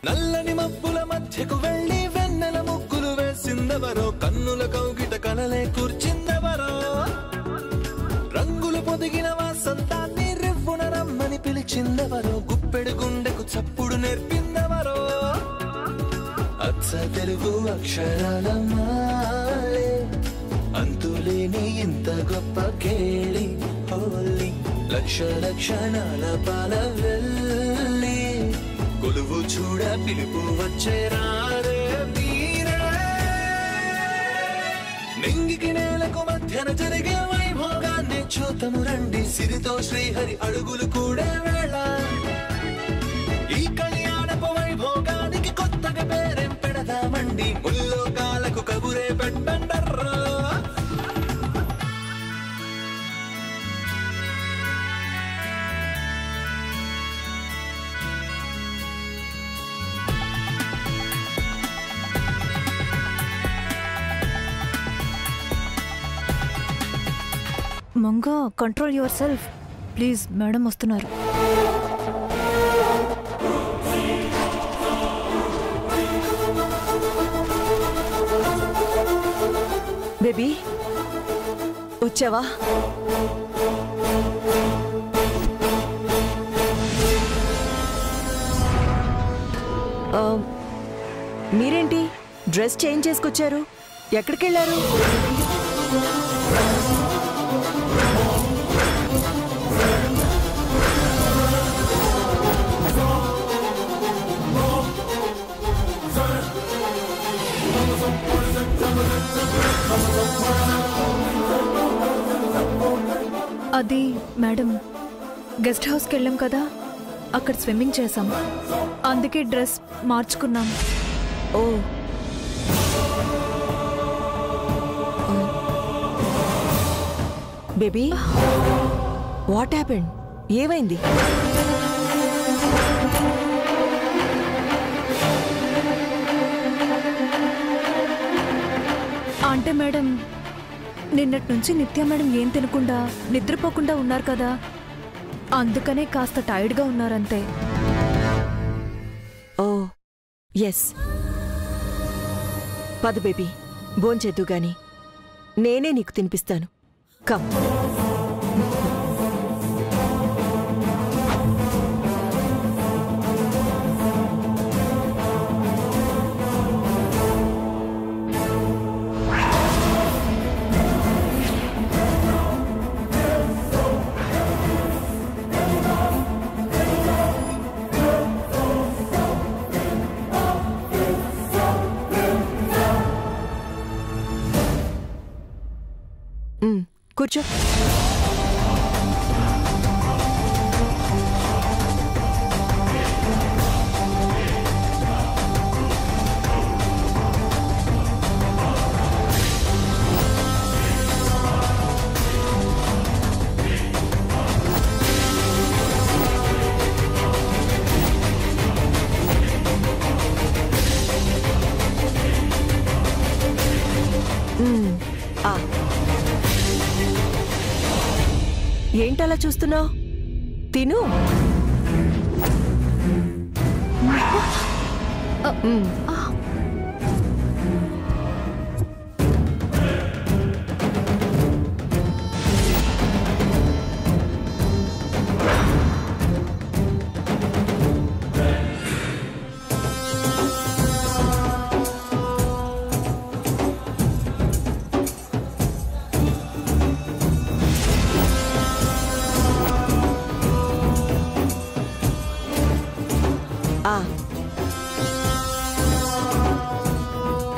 నల్లని మబ్బుల మధ్యకు వెళ్ళి వెన్నెల ముగ్గులు వేసిందెవరో, కన్నుల కౌగిట కలలే కూర్చిందెవరో, రంగులు పొదిగిన వాసంతాన్ని రివ్వున రమ్మని పిలిచిందెవరో, గుప్పెడు గుండెకు చప్పుడు నేర్పిందెవరో, అచ్చ తెలుగు అక్షరాల మాలే అంతులేని ఇంత గొప్ప కేళి హోలీ, లక్ష లక్షణాల పాల వెళ్ళి కొలువు చూడ పిలుపు వచ్చేరారే మీరే, నింగికి నేలకు మధ్యన జరిగే వైభోగాన్ని చూతము రండి, సిరితో శ్రీహరి అడుగులు కూడే వేళ, ఈ కళ్యాణపు వైభోగానికి కొత్తగా పేరేం పెడదామండి, ముల్లోకాలకు కబురే పెట్టండర్రా. Manga, control yourself please. Madam వస్తున్నారు. బేబీ వచ్చావా? మీరేంటి డ్రెస్ చేంజ్ చేసుకొచ్చారు? ఎక్కడికి వెళ్ళారు? అది మేడం, గెస్ట్ హౌస్కి వెళ్ళాం కదా, అక్కడ స్విమ్మింగ్ చేసాం, అందుకే డ్రెస్ మార్చుకున్నాం. ఓ బేబీ, వాట్ హ్యాపెండ్? ఏమైంది? అంటే మేడం, నిన్నటి నుంచి నిత్య మేడం ఏం తినకుండా నిద్రపోకుండా ఉన్నారు కదా, అందుకనే కాస్త టైర్డ్గా ఉన్నారంతే. ఓ ఎస్, పద బేబీ, భోంచేద్దు గాని నేనే నీకు తినిపిస్తాను. కమ్. కూర్చో. ఏంటలా చూస్తున్నావు? తిను.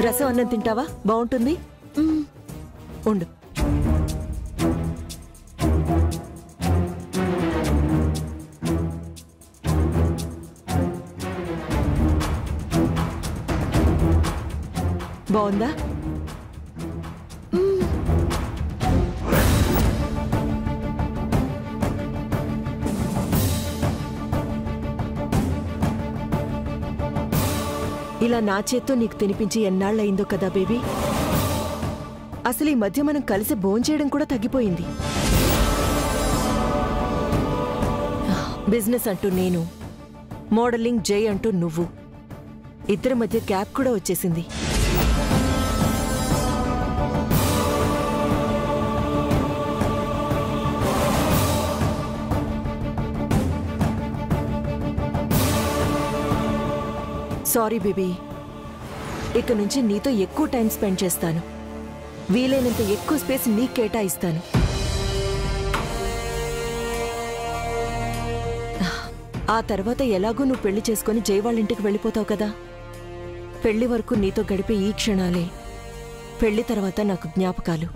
రసం అన్నం తింటావా? బాగుంటుంది. ఉండు. బాగుందా? ఇలా నా చేత్తో నీకు తినిపించి ఎన్నాళ్ళయిందో కదా బేబీ. అసలు ఈ మధ్య మనం కలిసి భోంచేయడం కూడా తగ్గిపోయింది. బిజినెస్ అంటూ నేను, మోడలింగ్ జై అంటూ నువ్వు, ఇద్దరి మధ్య గ్యాప్ కూడా వచ్చేసింది. సారీ బేబీ, ఇక నుంచి నీతో ఎక్కువ టైం స్పెండ్ చేస్తాను. వీలైనంత ఎక్కువ స్పేస్ నీకు కేటాయిస్తాను. ఆ తర్వాత ఎలాగూ నువ్వు పెళ్లి చేసుకుని జై వాళ్ళ ఇంటికి వెళ్ళిపోతావు కదా. పెళ్లి వరకు నీతో గడిపే ఈ క్షణాలే పెళ్లి తర్వాత నాకు జ్ఞాపకాలు.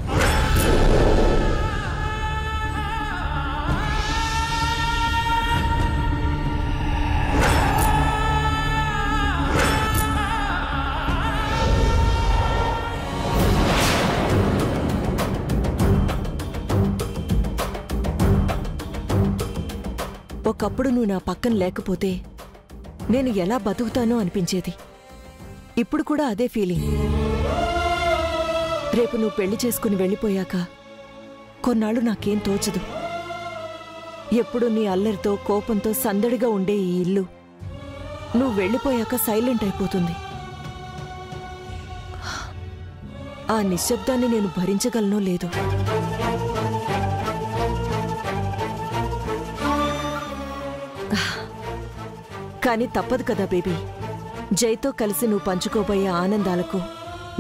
ఒకప్పుడు నువ్వు నా పక్కన లేకపోతే నేను ఎలా బతుకుతానో అనిపించేది. ఇప్పుడు కూడా అదే ఫీలింగ్. రేపు నువ్వు పెళ్లి చేసుకుని వెళ్ళిపోయాక కొన్నాళ్ళు నాకేం తోచదు. ఎప్పుడు నీ అల్లరితో కోపంతో సందడిగా ఉండే ఈ ఇల్లు నువ్వు వెళ్ళిపోయాక సైలెంట్ అయిపోతుంది. ఆ నిశ్శబ్దాన్ని నేను భరించగలనో లేదో. కానీ తప్పదు కదా బేబీ. జైతో కలిసి నువ్వు పంచుకోబోయే ఆనందాలకు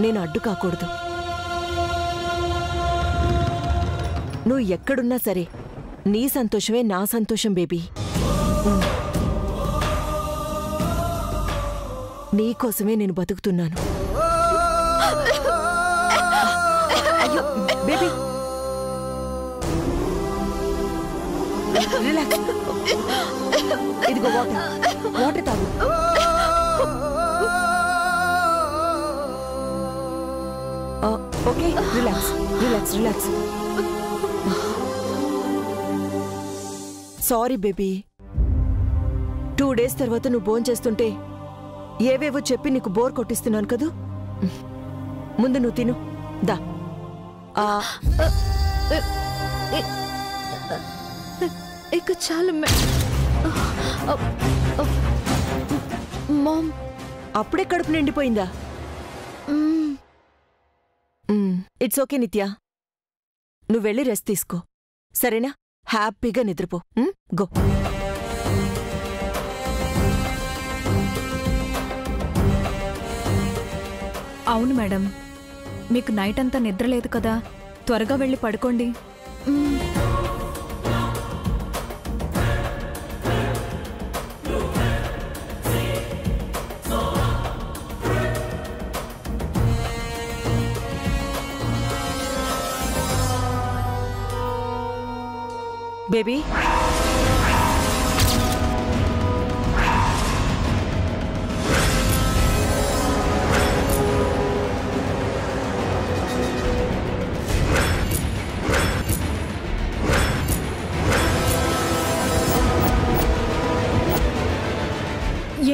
నేను అడ్డు కాకూడదు. నువ్వు ఎక్కడున్నా సరే నీ సంతోషమే నా సంతోషం బేబీ. నీకోసమే నేను బతుకుతున్నాను. అయ్యో బేబీ, రిలాక్స్. ఇదిగో వాటర్ తాగు. Okay, relax relax relax. Sorry baby, 2 days తర్వాత నువ్వు భోంచేస్తుంటే ఏవేవో చెప్పి నీకు బోర్ కొట్టిస్తున్నాను కదూ. ముందు నువ్వు తిను. దా. ఇక చాలు మామ్. అప్పుడే కడుపు నిండిపోయిందా? ఇట్స్ ఓకే నిత్య, నువ్వు వెళ్ళి రెస్ట్ తీసుకో, సరేనా? హ్యాపీగా నిద్రపో. గో. అవును మేడం, మీకు నైట్ అంతా నిద్ర లేదు కదా, త్వరగా వెళ్ళి పడుకోండి. బేబీ,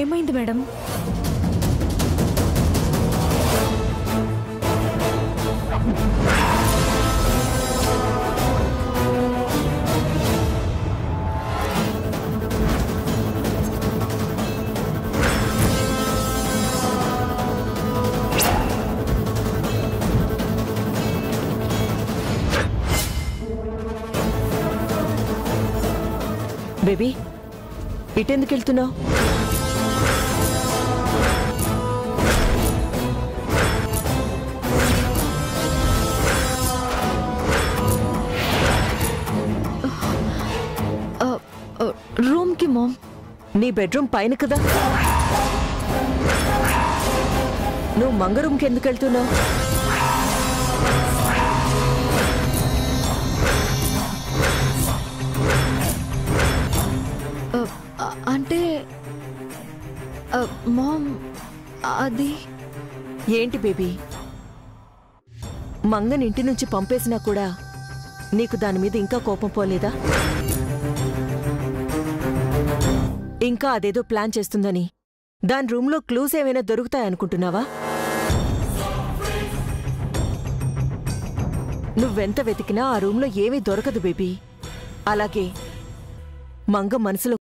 ఏమైంది మేడం? బేబీ, ఇటెందుకు వెళ్తున్నావు? రూమ్కి మామ్. నీ బెడ్రూమ్ పైన కదా, నువ్వు మంగ రూమ్కి ఎందుకు వెళ్తున్నావు? అంటే మామ్, అది ఏంటి బేబీ, మంగని ఇంటి నుంచి పంపేసినా కూడా నీకు దాని మీద ఇంకా కోపం పోలేదా? ఇంకా అదేదో ప్లాన్ చేస్తుందని దాని రూమ్లో క్లూస్ ఏమైనా దొరుకుతాయనుకుంటున్నావా? నువ్వెంత వెతికినా ఆ రూమ్లో ఏమీ దొరకదు బేబీ. అలాగే మంగ మనసులో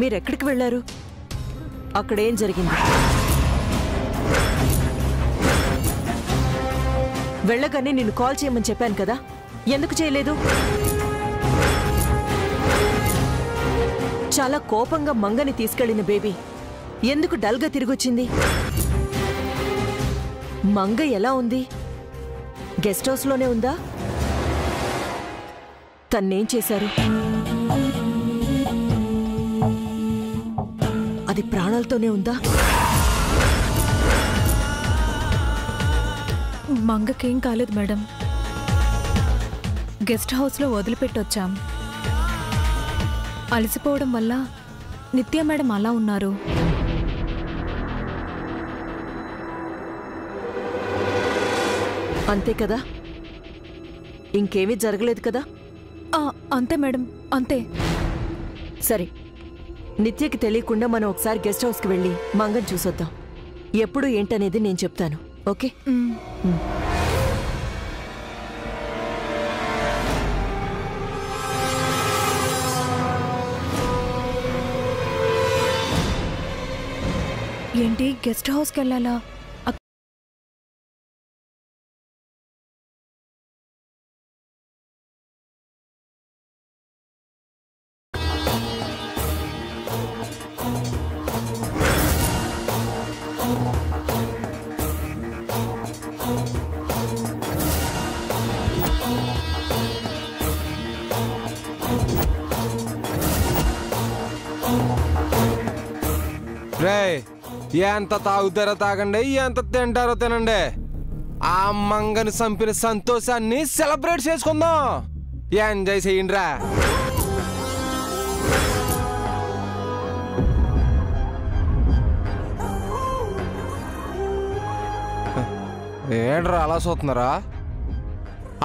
మీరెక్కడికి వెళ్లారు? అక్కడేం జరిగింది? వెళ్ళగానే నిన్ను కాల్ చేయమని చెప్పాను కదా, ఎందుకు చేయలేదు? చాలా కోపంగా మంగని తీసుకెళ్లిన బేబీ ఎందుకు డల్గా తిరిగొచ్చింది? మంగ ఎలా ఉంది? గెస్ట్ హౌస్లోనే ఉందా? తన్నేం చేశారు? అది ప్రాణాలతోనే ఉందా? మంగకేం కాలేదు మేడం. గెస్ట్ హౌస్లో వదిలిపెట్టొచ్చాం. అలసిపోవడం వల్ల నిత్య మేడం అలా ఉన్నారు. అంతే కదా? ఇంకేమీ జరగలేదు కదా? అంతే మేడం, అంతే. సరే, నిత్యకి తెలియకుండా మనం ఒకసారి గెస్ట్ హౌస్కి వెళ్ళి మంగని చూసొద్దాం. ఎప్పుడు ఏంటనేది నేను చెప్తాను, ఓకే? ఏంటి గెస్ట్ హౌస్కి వెళ్ళాలా? ఎంత తాగుతారో తాగండి, ఎంత తింటారో తినండి. ఆ మంగని చంపిన సంతోషాన్ని సెలబ్రేట్ చేసుకుందాం. ఎంజాయ్ చేయండి రా. ఏంట్రా అలా చూస్తున్నారా?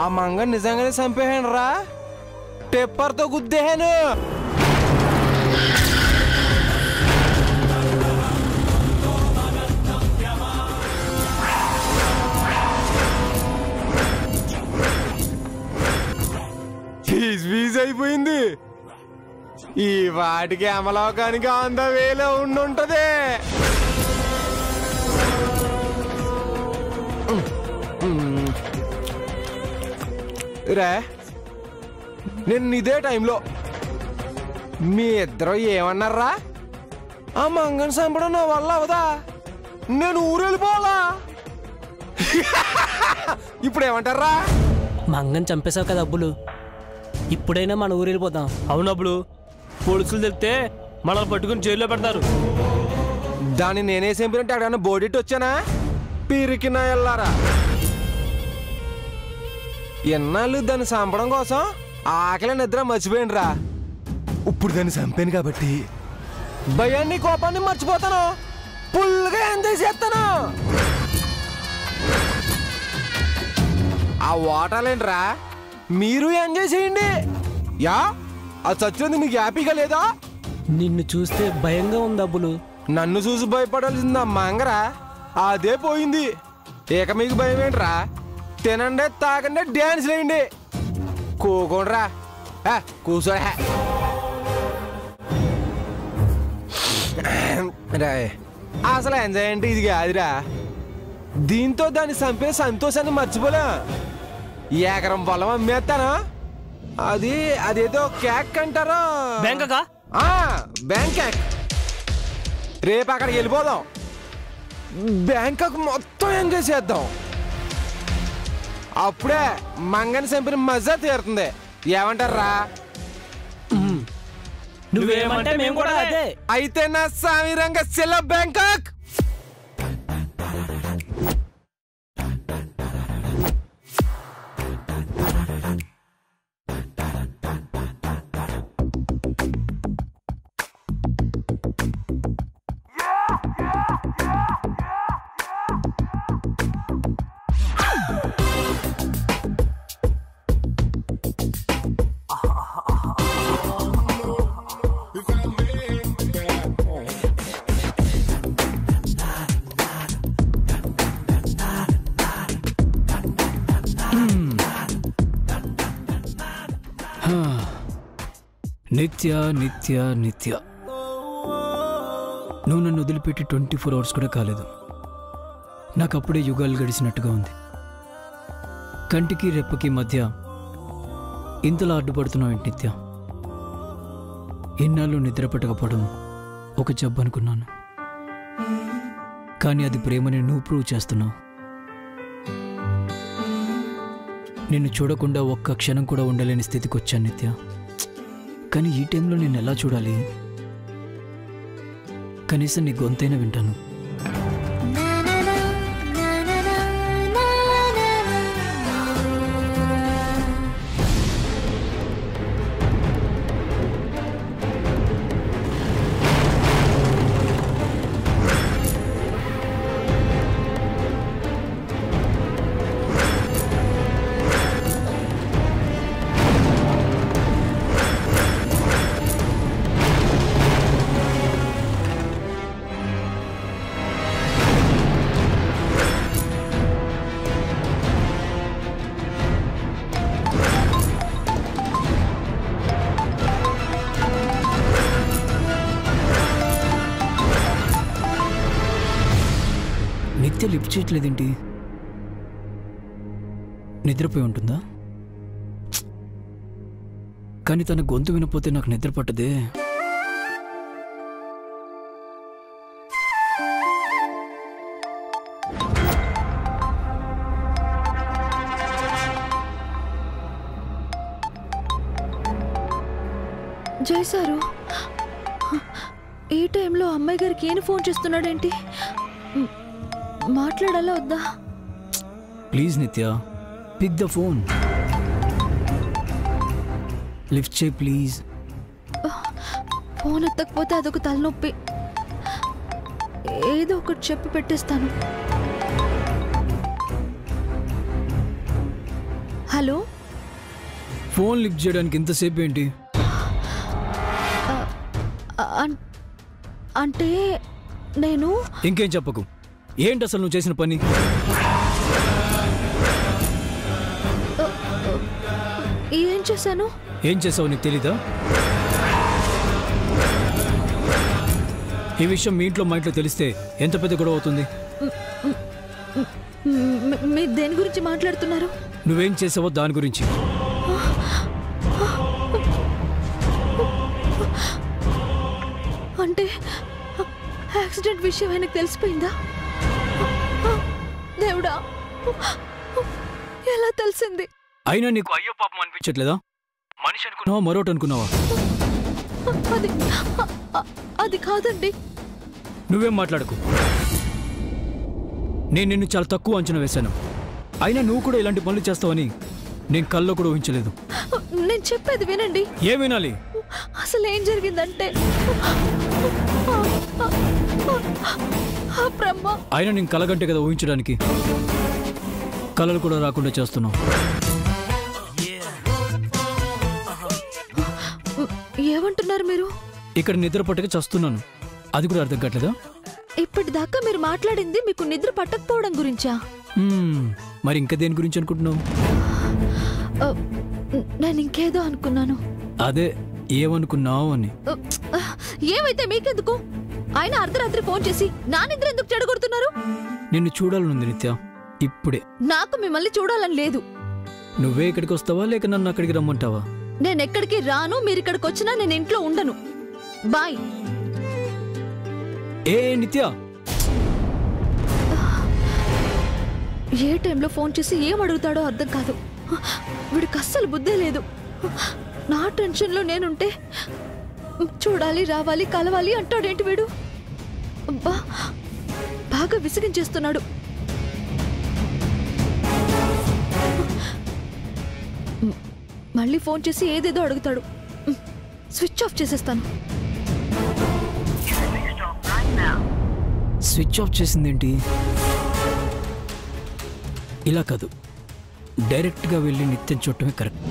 ఆ మంగని నిజంగానే చంపేయండి రా. టెప్పర్తో గుద్దేహాను. అయిపోయింది. ఈ వాటికి అమలోకానికి అంద వేలో ఉండుంటది. రే, నేను ఇదే టైంలో మీ ఇద్దరు ఏమన్నారా? ఆ మంగని చంపడం నా వల్ల అవదా, నేను ఊరెళ్ళిపోవాలా? ఇప్పుడు ఏమంటారా? మంగని చంపేశావు కదా అబ్బులు, ఇప్పుడైనా మన ఊరు వెళ్ళిపోతాం. అవునప్పుడు పోలీసులు తెలిస్తే మనల్ని పట్టుకుని జైల్లో పెడతారు. దాన్ని నేనే చంపినట్టు ఎక్కడైనా బోడెట్టి వచ్చానా? పీరికినా వెళ్ళారా? ఎన్నాళ్ళు దాన్ని చంపడం కోసం ఆకలి నిద్ర మర్చిపోయింది రా. ఇప్పుడు దాన్ని చంపాను కాబట్టి భయాన్ని కోపాన్ని మర్చిపోతాను. ఫుల్గా ఎంజాయ్ చేస్తాను. ఆ ఓటాలేంట్రా, మీరు ఎంజాయ్ చేయండి. యా, అది చచ్చింది మీకు హ్యాపీగా లేదా? నిన్ను చూస్తే భయంగా ఉంది అబ్బులు. నన్ను చూసి భయపడాల్సింది మంగరా, అదే పోయింది. ఇక మీకు భయం ఏంట్రా? తినండి, తాగండి, డ్యాన్స్ వేయండి. కూకోండ్రా, కూర్చో. అసలు ఎంజాయ్ అంటే ఇది కాదురా. దీంతో దాన్ని చంపే సంతోషాన్ని మర్చిపోలే. ఎకరం పొలం అమ్మేస్తాను. అదేదో క్యాక్ అంటారా? బ్యాంకాకా? బ్యాంకాక్. రేపు అక్కడికి వెళ్ళిపోదాం. బ్యాంకాక్ మొత్తం ఎంజాయ్ చేద్దాం. అప్పుడే మంగని చంపిన మజా తీరుతుంది. ఏమంటారా? నువ్వేమంటే మేము కూడా అదే. అయితే నా సామిరంగ సెల బ్యాంకాక్. నిత్య నిత్య నిత్య నువ్వు నన్ను వదిలిపెట్టి 24 అవర్స్ కూడా కాలేదు. నాకు అప్పుడే యుగాలు గడిచినట్టుగా ఉంది. కంటికి రెప్పకి మధ్య ఇంతలా అడ్డుపడుతున్నావు ఏంటి నిత్య? ఎన్నాళ్ళు నిద్ర పట్టకపోవడం ఒక జబ్బు అనుకున్నాను, కానీ అది ప్రేమని నువ్వు ప్రూవ్ చేస్తున్నావు. నిన్ను చూడకుండా ఒక్క క్షణం కూడా ఉండలేని స్థితికి వచ్చాను నిత్య. కానీ ఈ టైంలో నేను ఎలా చూడాలి? కనీసం నీ గొంతైనా వింటాను. నిత్య లిఫ్ట్ చేయట్లేదేంటి? నిద్రపోయి ఉంటుందా? కానీ తన గొంతు వినపోతే నాకు నిద్ర పట్టదే. జై సారు, ఈ టైంలో అమ్మాయి గారికి ఏం ఫోన్ చేస్తున్నాడేంటి? మాట్లాడాలా వద్దా? ప్లీజ్ నిత్య, పిక్ ద ఫోన్. లిఫ్ట్ చేయి ప్లీజ్. ఫోన్ ఎత్తకపోతే అదొక తలనొప్పి. ఏదో ఒకటి చెప్పి పెట్టేస్తాను. హలో, ఫోన్ లిఫ్ట్ చేయడానికి ఇంతసేపు ఏంటి? అంటే నేను... ఇంకేం చెప్పకు. ఏంటి అసలు నువ్వు చేసిన పని? ఏం చేశాను? ఏం చేసావు నీకు తెలీదా? ఈ విషయం మీ ఇంట్లో మా ఇంట్లో తెలిస్తే ఎంత పెద్ద గొడవ అవుతుంది. మీరు దేని గురించి మాట్లాడుతున్నారు? నువ్వేం చేసావో దాని గురించి. అంటే యాక్సిడెంట్ విషయం ఆయనకు తెలిసిపోయిందా? దేవుడా, ఎలా తెలిసింది? అయినా నీకు అయ్యో పాపం అనిపించట్లేదా? మనిషి అనుకున్నావా మరోటి అనుకున్నావా? అది కాదండి. నువ్వేం మాట్లాడకు. నేను నిన్ను చాలా తక్కువ అంచనా వేశాను. అయినా నువ్వు కూడా ఇలాంటి పనులు చేస్తావని నేను కల్లో కూడా ఊహించలేదు. నేను చెప్పేది వినండి. ఏం వినాలి? అసలు ఏం జరిగిందంటే బ్రహ్మ... అయినా నేను కలగంటే కదా ఊహించడానికి. కలలు కూడా రాకుండా చేస్తున్నావు. ఏమంటున్నారు మీరు? ఇక్కడ నిద్ర పట్టక చస్తున్నాను, అది కూడా అర్థం కావట్లేదా? ఇప్పటిదాకా మీరు మాట్లాడింది మీకు నిద్ర పట్టకపోవడం గురించా? మరి ఇంకా దేని గురించి అనుకుంటున్నావు? నేను ఇంకేదో అనుకున్నాను. అదే ఏమనుకున్నావు అని. ఏమైతే మీకెందుకు? ఆయన అర్ధరాత్రి ఫోన్ చేసి నా నిద్ర ఎందుకు చెడగొడుతున్నారు? నిన్ను చూడాలనుంది నిత్య, ఇప్పుడే. నాకు మిమ్మల్ని చూడాలని లేదు. నువ్వే ఇక్కడికి వస్తావా లేక నన్ను అక్కడికి రమ్మంటావా? నేను ఎక్కడికి రాను. మీరు ఇక్కడికి వచ్చినా నేను ఇంట్లో ఉండను. బాయ్. ఏ నిత్య, ఏ టైంలో ఫోన్ చేసి ఏం అడుగుతాడో అర్థం కాదు. వీడికి అస్సలు బుద్ధే లేదు. నా టెన్షన్లో నేనుంటే చూడాలి, రావాలి, కలవాలి అంటాడేంటి వీడు? అబ్బా, బాగా విసిగించేస్తున్నాడు. మళ్ళీ ఫోన్ చేసి ఏదేదో అడుగుతాడు. స్విచ్ ఆఫ్ చేసేస్తాను. స్విచ్ ఆఫ్ చేసిందేంటి? ఇలా కాదు, డైరెక్ట్గా వెళ్ళి నిత్యం చూడటమే కరెక్ట్.